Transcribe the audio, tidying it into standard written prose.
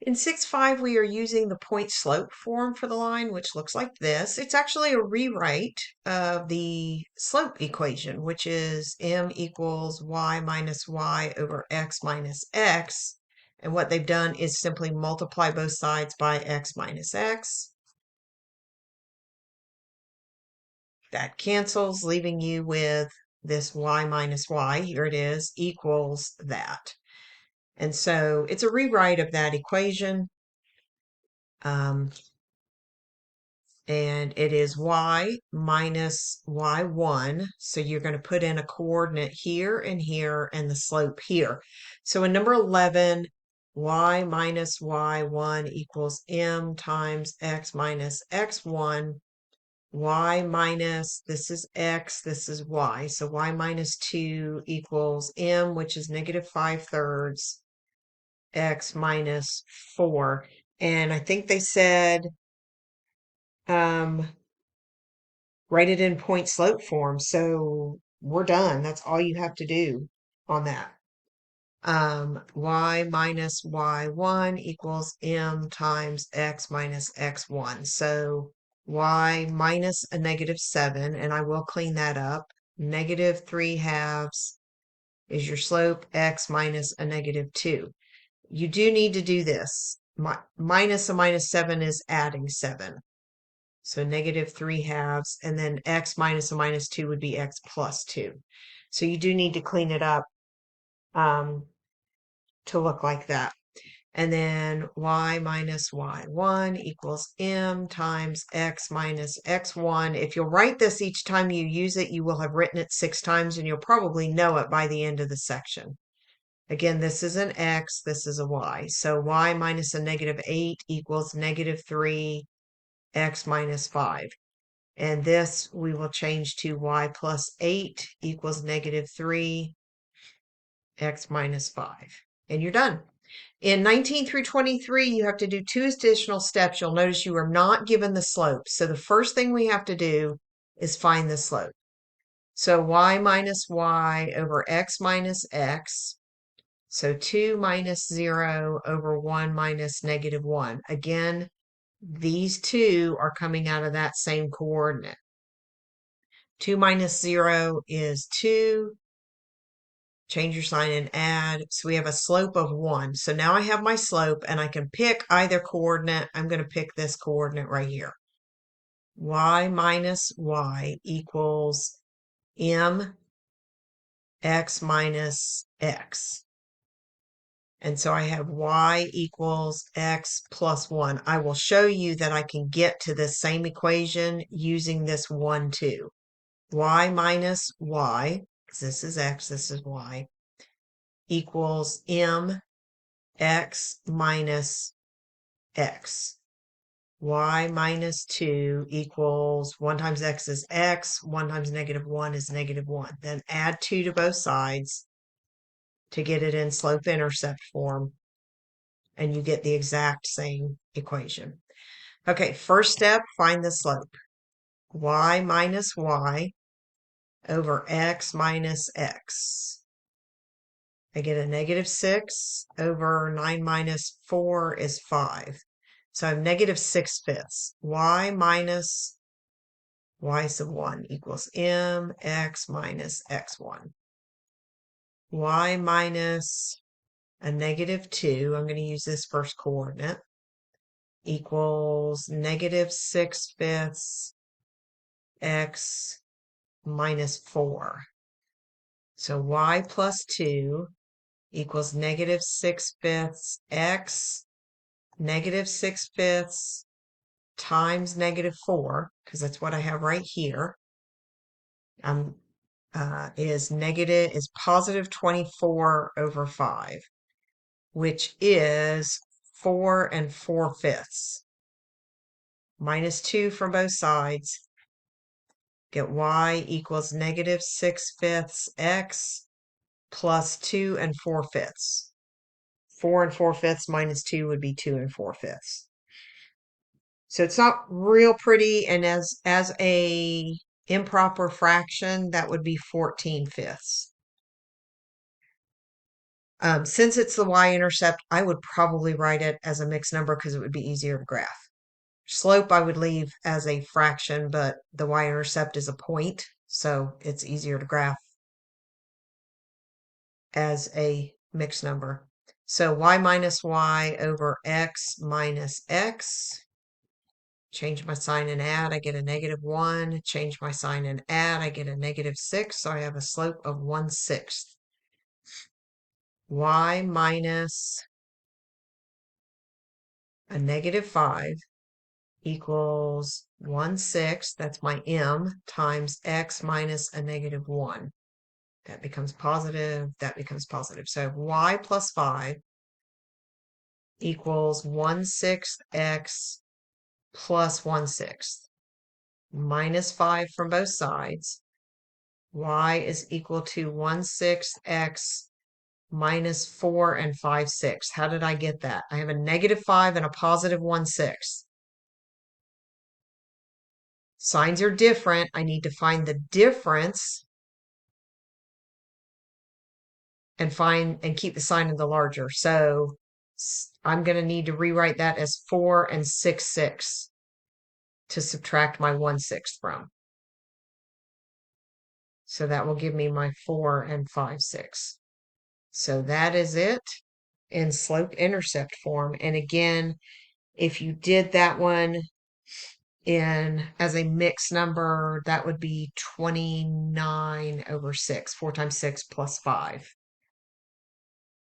In 6.5, we are using the point slope form for the line, which looks like this. It's actually a rewrite of the slope equation, which is m equals y minus y over x minus x. And what they've done is simply multiply both sides by x minus x. That cancels, leaving you with this y minus y, here it is, equals that. And so it's a rewrite of that equation. And it is y minus y1. So you're going to put in a coordinate here and here and the slope here. So in number 11, y minus y1 equals m times x minus x1. Y minus, this is x, this is y. So y minus 2 equals m, which is negative 5/3, x minus 4. And I think they said write it in point slope form. So we're done. That's all you have to do on that. Y minus y1 equals m times x minus x1. So y minus a negative 7, and I will clean that up. Negative 3/2 is your slope, x minus a negative 2. You do need to do this. Minus a minus 7 is adding 7. So negative 3/2, and then x minus a minus 2 would be x plus 2. So you do need to clean it up to look like that. And then y minus y1 equals m times x minus x1. If you'll write this each time you use it, you will have written it 6 times, and you'll probably know it by the end of the section. Again, this is an x, this is a y. So y minus a negative 8 equals negative 3 x minus 5. And this we will change to y plus 8 equals negative 3 x minus 5. And you're done. In 19 through 23, you have to do 2 additional steps. You'll notice you are not given the slope. So the first thing we have to do is find the slope. So y minus y over x minus x. So 2 minus 0 over 1 minus negative 1. Again, these two are coming out of that same coordinate. 2 minus 0 is 2. Change your sign and add. So we have a slope of 1. So now I have my slope, and I can pick either coordinate. I'm going to pick this coordinate right here. Y minus y equals m x minus x. And so I have y equals x plus 1. I will show you that I can get to this same equation using this 1, 2. Y minus y, because this is x, this is y, equals m x minus x. Y minus 2 equals 1 times x is x, 1 times negative 1 is negative 1. Then add 2 to both sides to get it in slope-intercept form, and you get the exact same equation. Okay, first step, find the slope. Y minus y over x minus x. I get a negative 6 over 9 minus 4 is 5. So I have negative 6/5. Y minus y sub 1 equals m x minus x1. Y minus a negative 2, I'm going to use this first coordinate, equals negative 6/5 x minus 4. So y plus 2 equals negative 6/5 x negative 6/5 times negative 4, because that's what I have right here, is positive 24 over 5, which is 4 4/5. Minus 2 from both sides. Get y equals negative 6/5 x plus 2 4/5. 4 4/5 minus 2 would be 2 4/5. So it's not real pretty, and as a improper fraction, that would be 14/5. Since it's the y-intercept, I would probably write it as a mixed number because it would be easier to graph. Slope I would leave as a fraction, but the y-intercept is a point, so it's easier to graph as a mixed number. So y minus y over x minus x. Change my sign and add, I get a -1. Change my sign and add, I get a -6. So I have a slope of 1/6. Y minus a -5 equals 1/6. That's my m times x minus a -1. That becomes positive. That becomes positive. So y plus 5 equals 1/6 x plus 1/6. Minus 5 from both sides. Y is equal to 1/6 x minus 4 and 5/6. How did I get that? I have a -5 and a positive 1/6. Signs are different. I need to find the difference and keep the sign of the larger. So I'm going to need to rewrite that as 4 and 6/6 to subtract my 1/6 from. So that will give me my 4 and 5/6. So that is it in slope-intercept form. And again, if you did that one in as a mixed number, that would be 29/6. 4 times 6 plus 5.